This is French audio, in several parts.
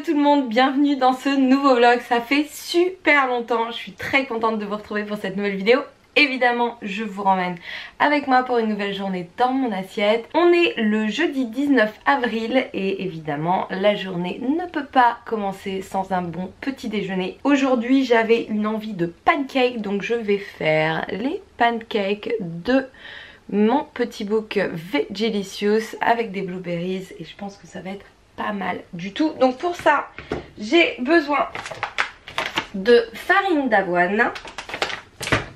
Hello tout le monde, bienvenue dans ce nouveau vlog. Ça fait super longtemps, je suis très contente de vous retrouver pour cette nouvelle vidéo. Évidemment, je vous ramène avec moi pour une nouvelle journée dans mon assiette. On est le jeudi 19 avril et évidemment, la journée ne peut pas commencer sans un bon petit déjeuner. Aujourd'hui, j'avais une envie de pancakes, donc je vais faire les pancakes de mon petit book Vegelicious avec des blueberries et je pense que ça va être pas mal du tout. Donc pour ça, j'ai besoin de farine d'avoine,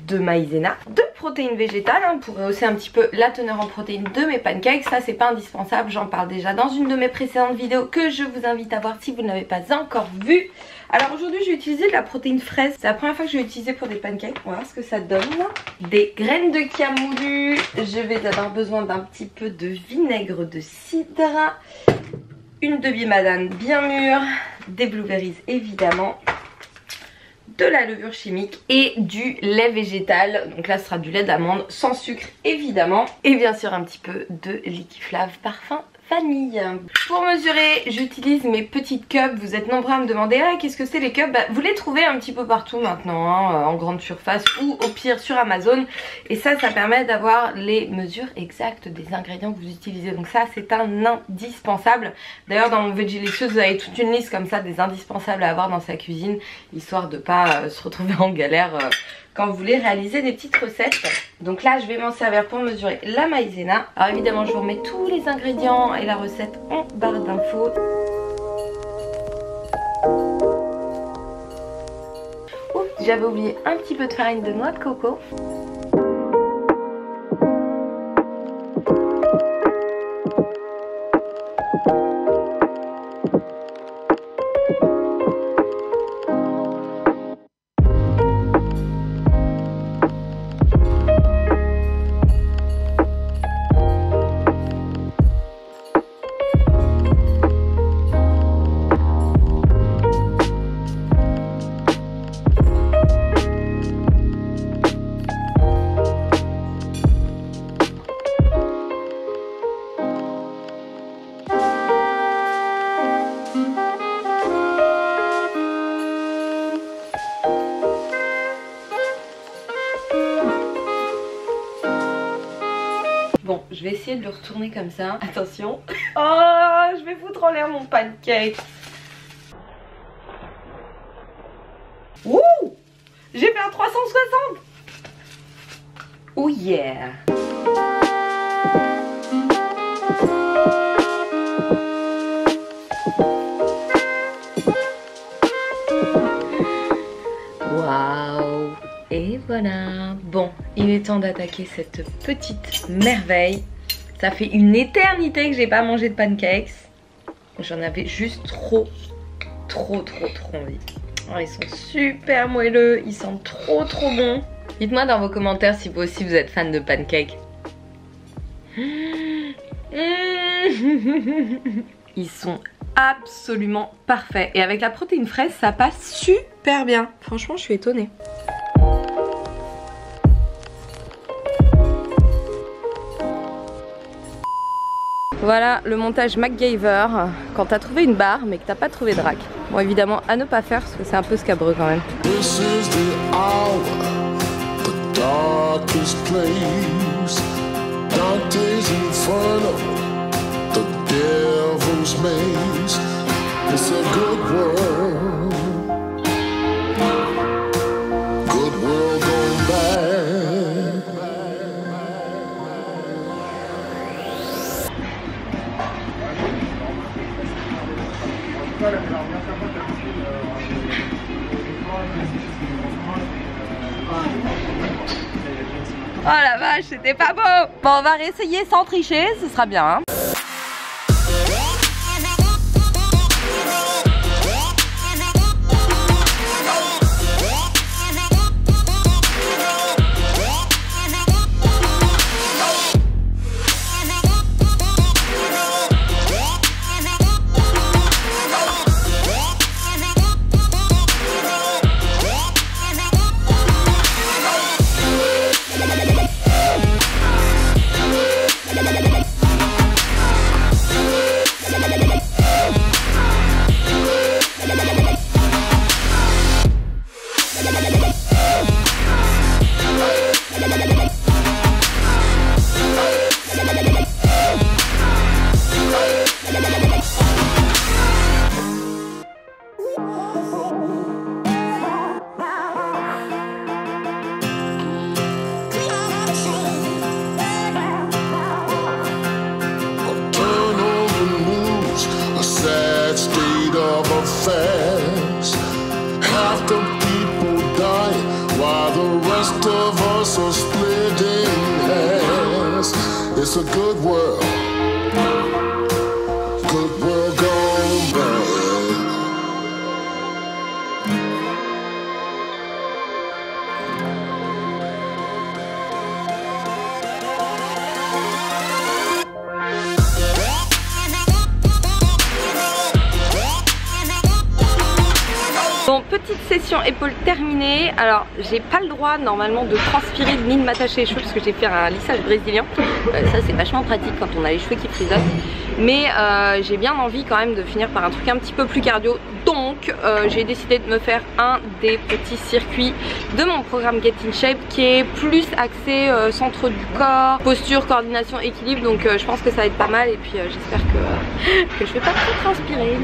de maïzena, de protéines végétales pour rehausser un petit peu la teneur en protéines de mes pancakes. Ça c'est pas indispensable, j'en parle déjà dans une de mes précédentes vidéos que je vous invite à voir si vous ne l'avez pas encore vue. Alors aujourd'hui je vais utiliser de la protéine fraise, c'est la première fois que je vais utiliser pour des pancakes, on va voir ce que ça donne. Des graines de camoulu, je vais avoir besoin d'un petit peu de vinaigre de cidre, une demi-banane bien mûre, des blueberries évidemment, de la levure chimique et du lait végétal. Donc là ce sera du lait d'amande sans sucre évidemment. Et bien sûr un petit peu de Liquiflave parfum vanille. Pour mesurer, j'utilise mes petites cups. Vous êtes nombreux à me demander qu'est-ce que c'est les cups. Vous les trouvez un petit peu partout maintenant en grande surface ou au pire sur Amazon. Et ça permet d'avoir les mesures exactes des ingrédients que vous utilisez. Donc ça c'est un indispensable. D'ailleurs dans mon Vegelicious vous avez toute une liste comme ça des indispensables à avoir dans sa cuisine, histoire de pas se retrouver en galère quand vous voulez réaliser des petites recettes. Donc là je vais m'en servir pour mesurer la maïzena. Alors évidemment je vous remets tous les ingrédients et la recette en barre d'infos. Oups, j'avais oublié un petit peu de farine de noix de coco. Bon, je vais essayer de le retourner comme ça. Attention. Oh, je vais foutre en l'air mon pancake. Ouh, j'ai fait un 360. Oh yeah. Waouh. Et voilà. Bon, il est temps d'attaquer cette petite merveille. Ça fait une éternité que j'ai pas mangé de pancakes. J'en avais juste trop envie. Oh, ils sont super moelleux, ils sentent trop bons. Dites-moi dans vos commentaires si vous aussi vous êtes fan de pancakes. Ils sont absolument parfaits. Et avec la protéine fraise, ça passe super bien. Franchement, je suis étonnée. Voilà le montage MacGyver quand t'as trouvé une barre mais que t'as pas trouvé de rack. Bon évidemment à ne pas faire parce que c'est un peu scabreux quand même. Oh la vache, c'était pas beau. Bon, on va réessayer sans tricher, ce sera bien hein. It's a good world. Good world gone bad. Bon, petite session épaules terminée. Alors j'ai pas le droit normalement de transpirer ni de m'attacher les cheveux parce que j'ai fait un lissage brésilien. Ça c'est vachement pratique quand on a les cheveux qui frisonnent. Mais j'ai bien envie quand même de finir par un truc un petit peu plus cardio. Donc j'ai décidé de me faire un des petits circuits de mon programme Get in Shape qui est plus axé centre du corps, posture, coordination, équilibre. Donc je pense que ça va être pas mal et puis j'espère que je vais pas trop transpirer.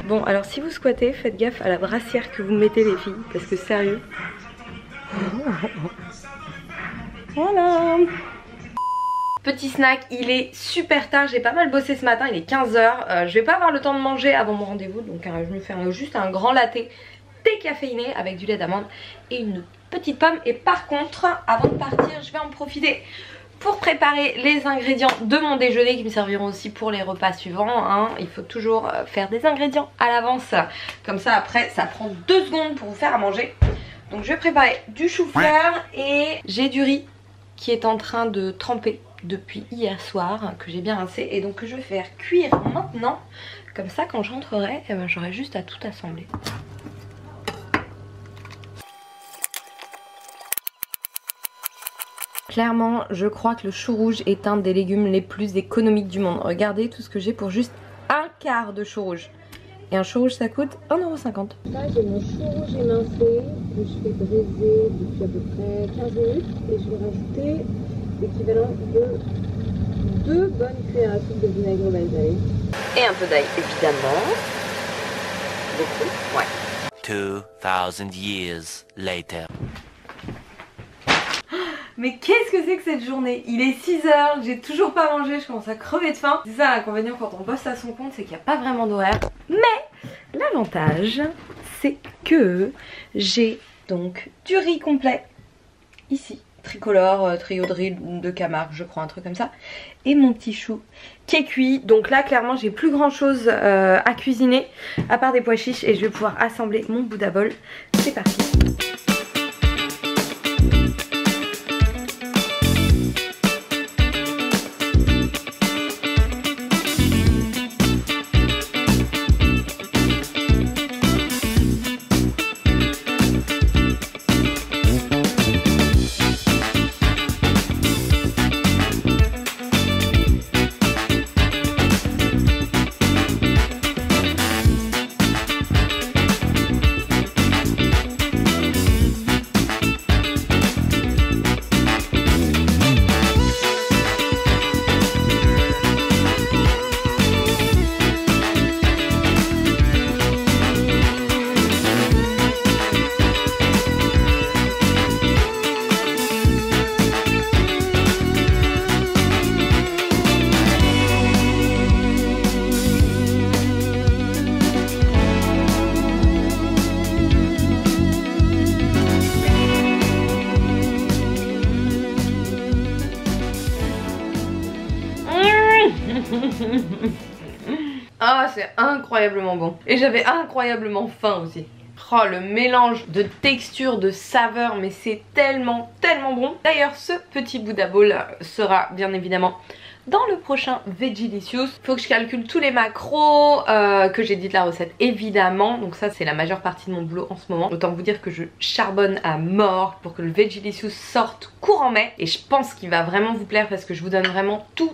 Bon, alors si vous squattez, faites gaffe à la brassière que vous mettez les filles, parce que sérieux. Voilà. Petit snack, il est super tard, j'ai pas mal bossé ce matin, il est 15 h. Je vais pas avoir le temps de manger avant mon rendez-vous, donc je me fais juste un grand latte décaféiné avec du lait d'amande et une petite pomme. Et par contre, avant de partir, je vais en profiter pour préparer les ingrédients de mon déjeuner qui me serviront aussi pour les repas suivants, hein. Il faut toujours faire des ingrédients à l'avance, comme ça après ça prend 2 secondes pour vous faire à manger. Donc je vais préparer du chou-fleur et j'ai du riz qui est en train de tremper depuis hier soir, que j'ai bien rincé et donc que je vais faire cuire maintenant. Comme ça quand je rentrerai, eh ben, j'aurai juste à tout assembler. Clairement, je crois que le chou rouge est un des légumes les plus économiques du monde. Regardez tout ce que j'ai pour juste un quart de chou rouge. Et un chou rouge ça coûte 1,50 €. Là j'ai mon chou rouge émincé que je fais braiser depuis à peu près 15 minutes. Et je vais rajouter l'équivalent de 2 bonnes cuillères à soupe de vinaigre balsamique. Et un peu d'ail évidemment. Beaucoup, ouais. 2000 years later. Mais qu'est-ce que c'est que cette journée? Il est 6 h, j'ai toujours pas mangé, je commence à crever de faim. C'est ça l'inconvénient quand on bosse à son compte, c'est qu'il n'y a pas vraiment d'horaire. Mais l'avantage, c'est que j'ai donc du riz complet, ici, tricolore, trio de riz de Camargue, je crois, un truc comme ça. Et mon petit chou qui est cuit. Donc là, clairement, j'ai plus grand chose à cuisiner, à part des pois chiches, et je vais pouvoir assembler mon Bouddha bol. C'est parti. Ah, c'est incroyablement bon. Et j'avais incroyablement faim aussi. Oh, le mélange de texture, de saveur, mais c'est tellement bon. D'ailleurs, ce petit Bouddha bowl sera bien évidemment dans le prochain Vegelicious. Faut que je calcule tous les macros, que j'ai dit de la recette évidemment. Donc ça c'est la majeure partie de mon boulot en ce moment. Autant vous dire que je charbonne à mort pour que le Vegelicious sorte courant mai. Et je pense qu'il va vraiment vous plaire parce que je vous donne vraiment tous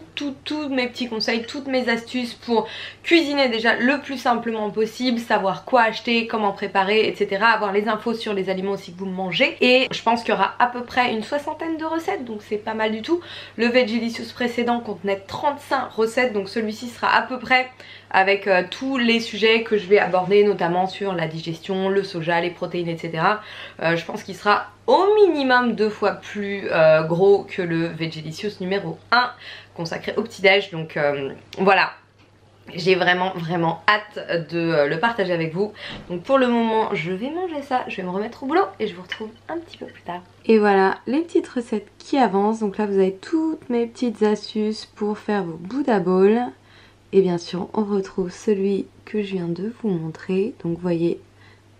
mes petits conseils, toutes mes astuces pour cuisiner déjà le plus simplement possible, savoir quoi acheter, comment préparer, etc. Avoir les infos sur les aliments aussi que vous mangez. Et je pense qu'il y aura à peu près une 60aine de recettes, donc c'est pas mal du tout. Le Vegelicious précédent contenait 35 recettes, donc celui-ci sera à peu près avec tous les sujets que je vais aborder, notamment sur la digestion, le soja, les protéines, etc. Je pense qu'il sera au minimum 2 fois plus gros que le Vegelicious numéro 1 consacré au petit-déj. Donc voilà. J'ai vraiment hâte de le partager avec vous. Donc pour le moment je vais manger ça, je vais me remettre au boulot et je vous retrouve un petit peu plus tard. Et voilà les petites recettes qui avancent. Donc là vous avez toutes mes petites astuces pour faire vos Buddha Bowls. Et bien sûr on retrouve celui que je viens de vous montrer. Donc vous voyez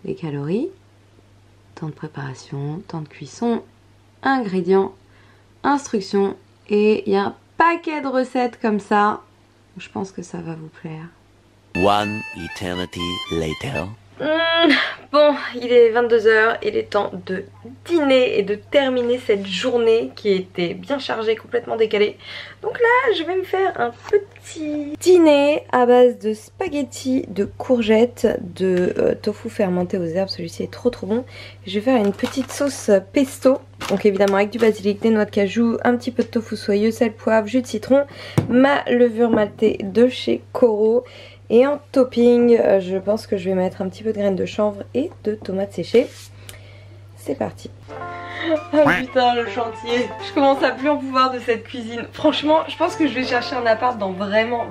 les calories, temps de préparation, temps de cuisson, ingrédients, instructions. Et il y a un paquet de recettes comme ça. Je pense que ça va vous plaire. One eternity later. Bon, il est 22 h, il est temps de dîner et de terminer cette journée qui était bien chargée, complètement décalée. Donc là, je vais me faire un petit dîner à base de spaghettis, de courgettes, de tofu fermenté aux herbes. Celui-ci est trop bon. Je vais faire une petite sauce pesto. Donc évidemment avec du basilic, des noix de cajou, un petit peu de tofu soyeux, sel, poivre, jus de citron, ma levure maltée de chez Koro. Et en topping, je pense que je vais mettre un petit peu de graines de chanvre et de tomates séchées. C'est parti. Oh putain, le chantier. Je commence à plus en pouvoir de cette cuisine. Franchement, je pense que je vais chercher un appart dans vraiment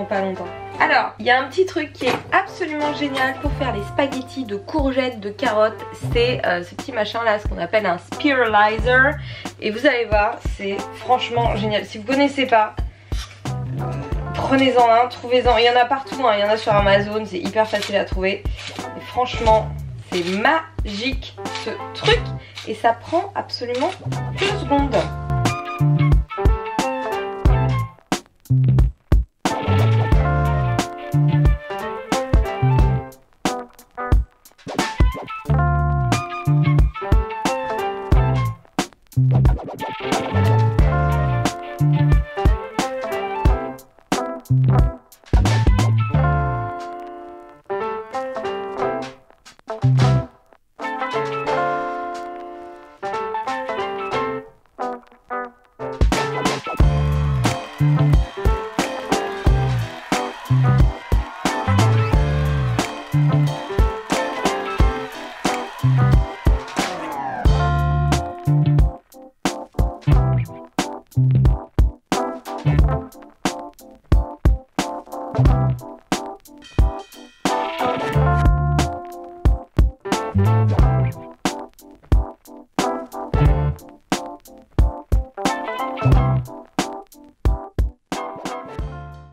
pas longtemps. Alors, il y a un petit truc qui est absolument génial pour faire les spaghettis de courgettes, de carottes. C'est ce petit machin là, ce qu'on appelle un spiralizer. Et vous allez voir, c'est franchement génial. Si vous connaissez pas, prenez-en un, trouvez-en. Il y en a partout, hein. Il y en a sur Amazon, c'est hyper facile à trouver. Et franchement, c'est magique ce truc. Et ça prend absolument 2 secondes.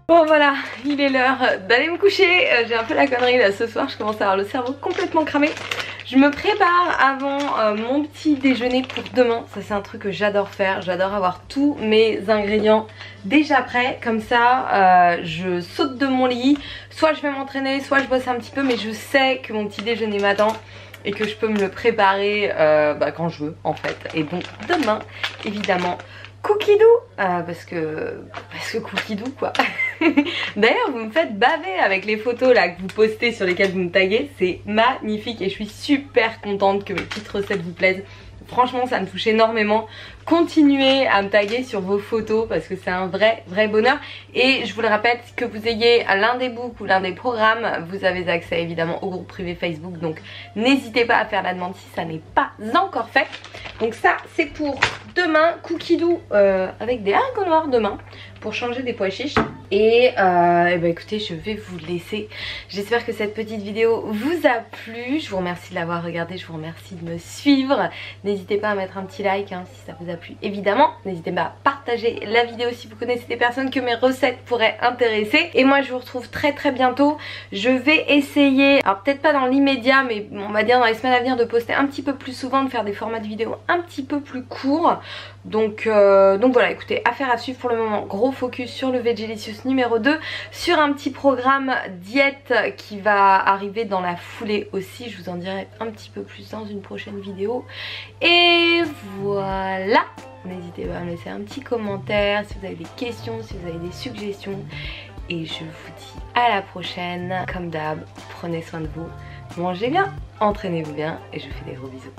Bon voilà, il est l'heure d'aller me coucher. J'ai un peu la connerie là ce soir, je commence à avoir le cerveau complètement cramé. Je me prépare avant mon petit déjeuner pour demain. Ça c'est un truc que j'adore faire, j'adore avoir tous mes ingrédients déjà prêts. Comme ça je saute de mon lit, soit je vais m'entraîner, soit je bosse un petit peu. Mais je sais que mon petit déjeuner m'attend et que je peux me le préparer quand je veux en fait. Et donc demain évidemment Cookidou, parce que Cookidou quoi. D'ailleurs vous me faites baver avec les photos là que vous postez sur lesquelles vous me taguez. C'est magnifique et je suis super contente que mes petites recettes vous plaisent. Franchement ça me touche énormément. Continuez à me taguer sur vos photos parce que c'est un vrai bonheur. Et je vous le rappelle, que vous ayez l'un des books ou l'un des programmes, vous avez accès évidemment au groupe privé Facebook. Donc n'hésitez pas à faire la demande si ça n'est pas encore fait. Donc ça c'est pour demain, Cookidou avec des haricots noirs demain pour changer des pois chiches. Et bah écoutez, je vais vous laisser. J'espère que cette petite vidéo vous a plu. Je vous remercie de l'avoir regardée, je vous remercie de me suivre. N'hésitez pas à mettre un petit like hein, si ça vous a plu évidemment. N'hésitez pas à partager la vidéo si vous connaissez des personnes que mes recettes pourraient intéresser. Et moi je vous retrouve très bientôt. Je vais essayer, alors peut-être pas dans l'immédiat, mais on va dire dans les semaines à venir, de poster un petit peu plus souvent, de faire des formats de vidéos un petit peu plus courts. Donc voilà, écoutez, affaire à suivre pour le moment. Gros focus sur le Vegelicious numéro 2, sur un petit programme diète qui va arriver dans la foulée aussi. Je vous en dirai un petit peu plus dans une prochaine vidéo. Et voilà, n'hésitez pas à me laisser un petit commentaire si vous avez des questions, si vous avez des suggestions. Et je vous dis à la prochaine. Comme d'hab, prenez soin de vous, mangez bien, entraînez-vous bien et je vous fais des gros bisous.